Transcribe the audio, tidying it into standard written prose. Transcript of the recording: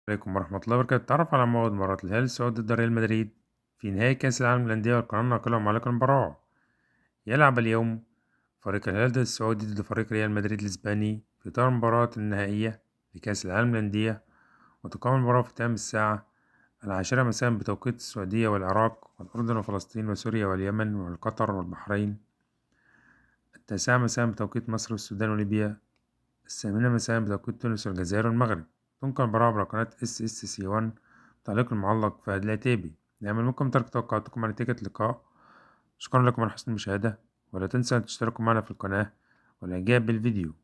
عليكم ورحمة الله وبركاته. تعرف على موعد مباراة الهلال السعودي ضد ريال مدريد في نهائي كأس العالم للأندية والقناة الناقلة ومعلق المباراة. يلعب اليوم فريق الهلال السعودي ضد فريق ريال مدريد الإسباني في إطار المباراة النهائية لكأس العالم للأندية، وتقام المباراة في تمام الساعة 10 مساء بتوقيت السعودية والعراق والأردن وفلسطين وسوريا واليمن وقطر والبحرين، 9 مساء بتوقيت مصر والسودان وليبيا، 8 مساء بتوقيت تونس والجزائر والمغرب. تنقل المباراة عبر قناة SSC1. تعليق المعلق فهد العتيبي. نعمل منكم ترك توقعاتكم عن نتيجة اللقاء. شكرا لكم على حسن المشاهدة، ولا تنسوا أن تشتركوا معنا في القناة والإعجاب بالفيديو.